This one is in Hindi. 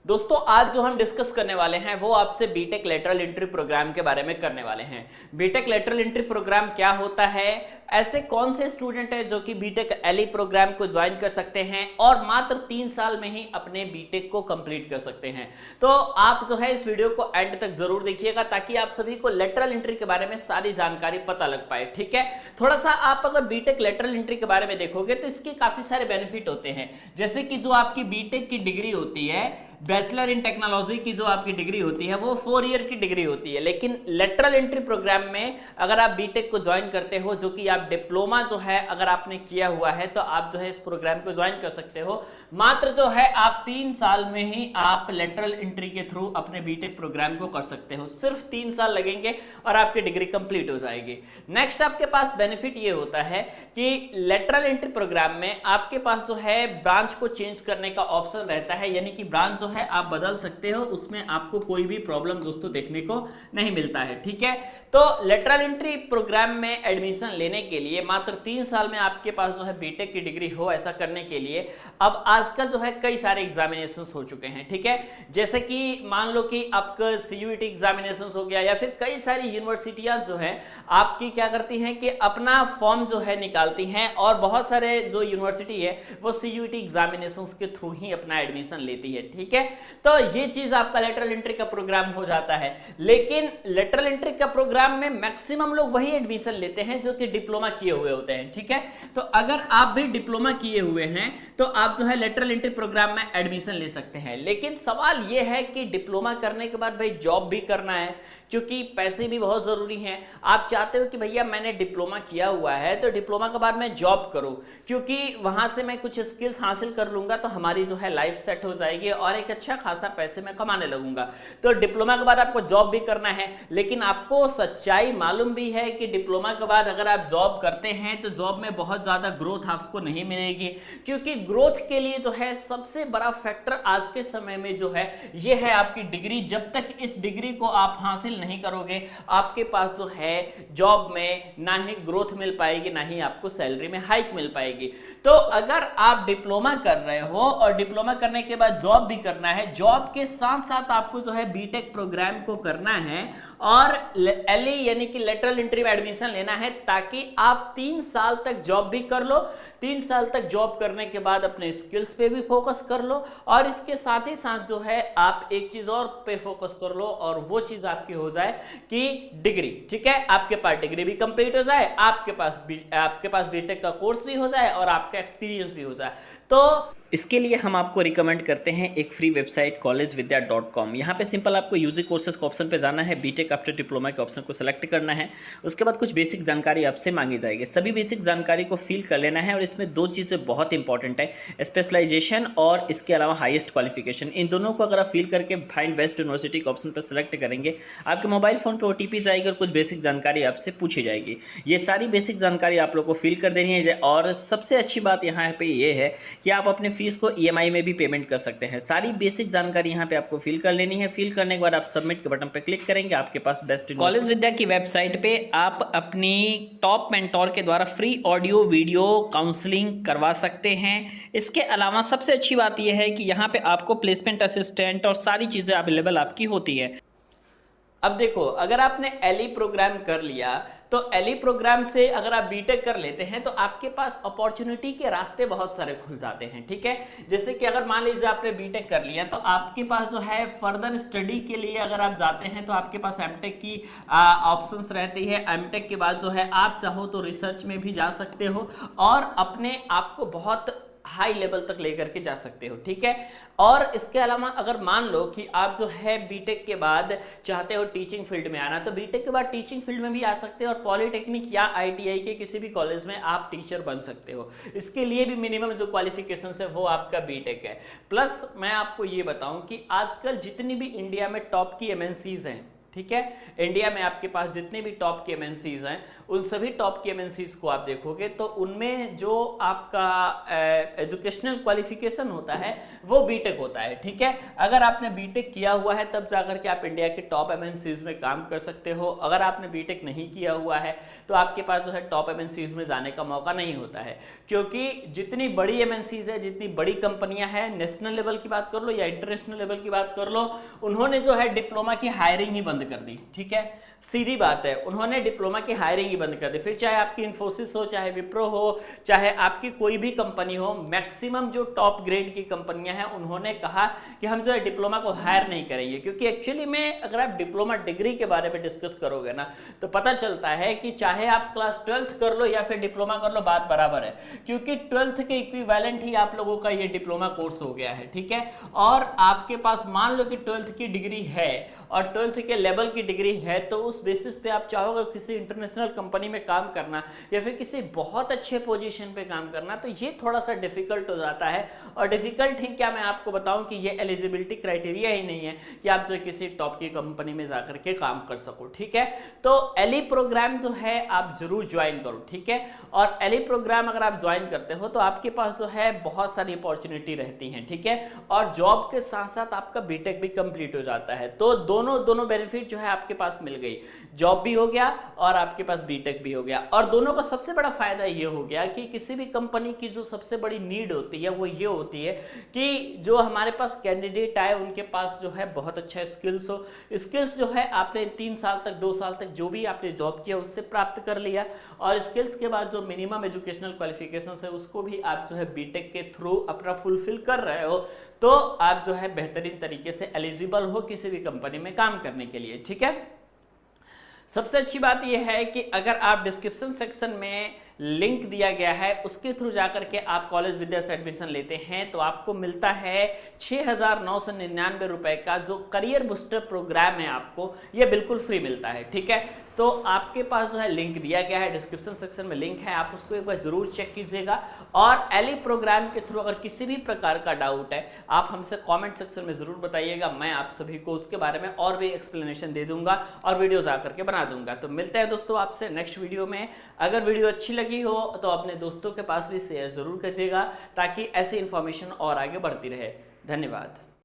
दोस्तों आज जो हम डिस्कस करने वाले हैं वो आपसे बीटेक लेटरल एंट्री प्रोग्राम के बारे में करने वाले हैं। बीटेक लेटरल एंट्री प्रोग्राम क्या होता है, ऐसे कौन से स्टूडेंट हैं जो कि बीटेक एलई प्रोग्राम को ज्वाइन कर सकते हैं और मात्र 3 साल में ही अपने बीटेक को कंप्लीट कर सकते हैं। तो आप जो है इस वीडियो को एंड तक जरूर देखिएगा ताकि आप सभी को लेटरल एंट्री के बारे में सारी जानकारी पता लग पाए। ठीक है, थोड़ा सा आप अगर बीटेक लेटरल एंट्री के बारे में देखोगे तो इसके काफी सारे बेनिफिट होते हैं। जैसे कि जो आपकी बीटेक की डिग्री होती है, बैचलर इन टेक्नोलॉजी की जो आपकी डिग्री होती है वो 4 ईयर की डिग्री होती है, लेकिन लेटरल एंट्री प्रोग्राम में अगर आप बीटेक को ज्वाइन करते हो, जो कि आप डिप्लोमा जो है अगर आपने किया हुआ है, तो आप जो है इस प्रोग्राम को ज्वाइन कर सकते हो। मात्र जो है आप 3 साल में ही आप लेटरल एंट्री के थ्रू अपने बीटेक प्रोग्राम को कर सकते हो। सिर्फ 3 साल लगेंगे और आपकी डिग्री कंप्लीट हो जाएगी। नेक्स्ट आपके पास बेनिफिट ये होता है कि लेटरल एंट्री प्रोग्राम में आपके पास जो है ब्रांच को चेंज करने का ऑप्शन रहता है, यानी कि ब्रांच जो है आप बदल सकते हो, उसमें आपको कोई भी प्रॉब्लम दोस्तों देखने को नहीं मिलता है। ठीक है, तो लेटरल एंट्री प्रोग्राम में एडमिशन लेने के लिए मात्र 3 साल में आपके पास जो है बीटेक की डिग्री हो, ऐसा करने के लिए अब आजकल जो है कई सारे एग्जामिनेशंस हो चुके हैं। ठीक है, जैसे कि मान लो कि आपका सीयूईटी एग्जामिनेशंस हो गया, या फिर कई सारी यूनिवर्सिटियां जो है आपकी क्या करती हैं कि अपना फॉर्म जो है निकालती हैं, और बहुत सारे जो यूनिवर्सिटी है वो सीयूईटी एग्जामिनेशंस के थ्रू ही अपना एडमिशन लेती है। ठीक है, तो ये चीज आपका लेटरल एंट्री का प्रोग्राम हो जाता है। लेकिन लेटरल एंट्री का प्रोग्राम में मैक्सिमम लोग वही एडमिशन लेते हैं जो कि डिप्लोमा किए हुए होते हैं। ठीक है, तो अगर आप भी डिप्लोमा किए हुए हैं तो आप जो है लेटरल एंट्री प्रोग्राम में एडमिशन ले सकते हैं। लेकिन सवाल यह है कि डिप्लोमा करने के बाद भाई जॉब भी करना है, क्योंकि पैसे भी बहुत जरूरी हैं। आप चाहते हो कि भैया मैंने डिप्लोमा किया हुआ है तो डिप्लोमा के बाद मैं जॉब करूं, क्योंकि वहां से मैं कुछ स्किल्स हासिल कर लूंगा तो हमारी जो है लाइफ सेट हो जाएगी और एक अच्छा खासा पैसे मैं कमाने लगूंगा। तो डिप्लोमा के बाद आपको जॉब भी करना है, लेकिन आपको सच्चाई मालूम भी है कि डिप्लोमा के बाद अगर आप जॉब करते हैं तो जॉब में बहुत ज्यादा ग्रोथ आपको नहीं मिलेगी, क्योंकि ग्रोथ के लिए जो है सबसे बड़ा फैक्टर आज के समय में जो है ये है आपकी डिग्री। जब तक इस डिग्री को आप हासिल नहीं करोगे, आपके पास जो है जॉब में ना ही ग्रोथ मिल पाएगी, ना ही आपको सैलरी में हाइक मिल पाएगी। तो अगर आप डिप्लोमा कर रहे हो और डिप्लोमा करने के बाद जॉब भी करना है, जॉब के साथ साथ आपको जो है बीटेक प्रोग्राम को करना है और एलई यानी कि लेटरल एंट्री में एडमिशन लेना है, ताकि आप 3 साल तक जॉब भी कर लो। 3 साल तक जॉब करने के बाद अपने स्किल्स पे भी फोकस कर लो, और इसके साथ ही साथ जो है आप एक चीज और पे फोकस कर लो, और वो चीज आपकी हो जाए कि डिग्री। ठीक है, आपके पास डिग्री भी कंप्लीट हो जाए, आपके पास बीटेक का कोर्स भी हो जाए और आपका एक्सपीरियंस भी हो जाए। तो इसके लिए हम आपको रिकमेंड करते हैं एक फ्री वेबसाइट collegevidya.com। यहाँ पे सिंपल आपको यूजी कोर्सेज के ऑप्शन पे जाना है, बीटेक आफ्टर डिप्लोमा के ऑप्शन को सेलेक्ट करना है। उसके बाद कुछ बेसिक जानकारी आपसे मांगी जाएगी, सभी बेसिक जानकारी को फिल कर लेना है। और इसमें 2 चीज़ें बहुत इंपॉर्टेंट है, स्पेशलाइजेशन और इसके अलावा हाईएस्ट क्वालिफिकेशन। इन दोनों को अगर आप फिल करके फाइंड बेस्ट यूनिवर्सिटी के ऑप्शन पर सेलेक्ट करेंगे, आपके मोबाइल फोन पर OTP जाएगी और कुछ बेसिक जानकारी आपसे पूछी जाएगी। ये सारी बेसिक जानकारी आप लोग को फिल कर देनी है। और सबसे अच्छी बात यहाँ पे ये है कि आप अपने फीस को EMI में भी पेमेंट कर सकते हैं। सारी बेसिक जानकारी यहाँ पे आपको फिल कर लेनी है। फिल करने के बाद आप सबमिट के बटन पे क्लिक करेंगे, आपके पास बेस्ट कॉलेज विद्या की वेबसाइट पे आप अपनी टॉप मेंटोर के द्वारा फ्री ऑडियो वीडियो काउंसलिंग करवा सकते हैं। इसके अलावा सबसे अच्छी बात यह है कि यहाँ पे आपको प्लेसमेंट असिस्टेंट और सारी चीज़ें अवेलेबल आपकी होती है। अब देखो, अगर आपने एलई प्रोग्राम कर लिया तो एलई प्रोग्राम से अगर आप बीटेक कर लेते हैं तो आपके पास अपॉर्चुनिटी के रास्ते बहुत सारे खुल जाते हैं। ठीक है, जैसे कि अगर मान लीजिए आपने बीटेक कर लिया तो आपके पास जो है फर्दर स्टडी के लिए अगर आप जाते हैं तो आपके पास एमटेक की ऑप्शंस रहती है। एमटेक के बाद जो है आप चाहो तो रिसर्च में भी जा सकते हो और अपने आप को बहुत हाई लेवल तक लेकर के जा सकते हो। ठीक है, और इसके अलावा अगर मान लो कि आप जो है बीटेक के बाद चाहते हो टीचिंग फील्ड में आना, तो बीटेक के बाद टीचिंग फील्ड में भी आ सकते हो और पॉलिटेक्निक या ITI के किसी भी कॉलेज में आप टीचर बन सकते हो। इसके लिए भी मिनिमम जो क्वालिफिकेशन है वो आपका बीटेक है। प्लस मैं आपको ये बताऊं कि आजकल जितनी भी इंडिया में टॉप की MNCs हैं, ठीक है। इंडिया में आपके पास जितने भी टॉप की एमएनसीज हैं, उन सभी टॉप की एमएनसीज को आप देखोगे तो उनमें जो आपका एजुकेशनल क्वालिफिकेशन होता है वो बीटेक होता है, ठीक है। अगर आपने बीटेक किया हुआ है तब जाकर के आप इंडिया के टॉप एमएनसीज में काम कर सकते हो। अगर आपने बीटेक नहीं किया हुआ है तो आपके पास जो है टॉप एमएनसीज में जाने का मौका नहीं होता है, क्योंकि जितनी बड़ी एमएनसीज है, जितनी बड़ी कंपनियां हैं, नेशनल लेवल की बात कर लो या इंटरनेशनल लेवल की बात कर लो, उन्होंने जो है डिप्लोमा की हायरिंग ही बंद कर दी, ठीक है। सीधी बात है, उन्होंने डिप्लोमा की हायरिंग ही बंद कर दी। फिर चाहे आपकी इन्फोसिस हो, चाहे विप्रो हो, चाहे आपकी कोई भी कंपनी हो, मैक्सिमम जो टॉप ग्रेड की कंपनियां हैं उन्होंने कहा कि हम जो है डिप्लोमा को हायर नहीं करेंगे, क्योंकि एक्चुअली में अगर आप डिप्लोमा डिग्री के बारे में डिस्कस करोगे ना तो पता चलता है कि चाहे आप क्लास 12th कर लो या फिर डिप्लोमा कर लो, बात बराबर है, क्योंकि 12th के इक्विवेलेंट ही आप लोगों का ये डिप्लोमा कोर्स हो गया है, ठीक है। और आपके पास मान लो कि 12th की डिग्री है और 12th के लेवल की डिग्री है, तो उस बेसिस पे आप चाहोगे किसी इंटरनेशनल कंपनी में काम करना या फिर किसी बहुत अच्छे पोजीशन पे काम करना, तो ये थोड़ा सा डिफिकल्ट हो जाता है। और डिफिकल्ट ही क्या, मैं आपको बताऊं कि ये एलिजिबिलिटी क्राइटेरिया ही नहीं है कि आप जो किसी टॉप की कंपनी में जाकर के काम कर सको, ठीक है। तो एली प्रोग्राम जो है आप जरूर ज्वाइन करो, ठीक है। और एली प्रोग्राम अगर आप ज्वाइन करते हो तो आपके पास जो है बहुत सारी अपॉर्चुनिटी रहती हैं, ठीक है। और जॉब के साथ साथ आपका बीटेक भी कंप्लीट हो जाता है, तो दोनों बेनिफिट जो है आपके पास मिल गई, जॉब भी हो गया और आपके पास बीटेक भी हो गया। और दोनों का सबसे बड़ा फायदा ये हो गया कि किसी भी कंपनी की जो सबसे बड़ी नीड होती है वो ये होती है कि जो हमारे पास कैंडिडेट आए उनके पास जो है बहुत अच्छा स्किल्स हो। स्किल्स जो है आपने 3 साल तक, 2 साल तक जो भी आपने जॉब किया उससे प्राप्त कर लिया, और स्किल्स के बाद जो मिनिमम एजुकेशनल क्वालिफिकेशन है उसको भी आप जो है बीटेक के थ्रू अपना फुलफिल कर रहे हो, तो आप जो है बेहतरीन तरीके से एलिजिबल हो किसी भी कंपनी में काम करने के लिए, ठीक है। सबसे अच्छी बात यह है कि अगर आप डिस्क्रिप्शन सेक्शन में लिंक दिया गया है उसके थ्रू जाकर के आप कॉलेज विद्या से एडमिशन लेते हैं तो आपको मिलता है 6,999 रुपए का जो करियर बूस्टर प्रोग्राम है, आपको ये बिल्कुल फ्री मिलता है, ठीक है। तो आपके पास जो है लिंक दिया गया है, डिस्क्रिप्शन सेक्शन में लिंक है, आप उसको एक बार जरूर चेक कीजिएगा। और एली प्रोग्राम के थ्रू अगर किसी भी प्रकार का डाउट है आप हमसे कमेंट सेक्शन में जरूर बताइएगा, मैं आप सभी को उसके बारे में और भी एक्सप्लेनेशन दे दूंगा और वीडियोज आकर के बना दूंगा। तो मिलते हैं दोस्तों आपसे नेक्स्ट वीडियो में। अगर वीडियो अच्छी लगी हो तो अपने दोस्तों के पास भी शेयर जरूर कीजिएगा ताकि ऐसी इंफॉर्मेशन और आगे बढ़ती रहे। धन्यवाद।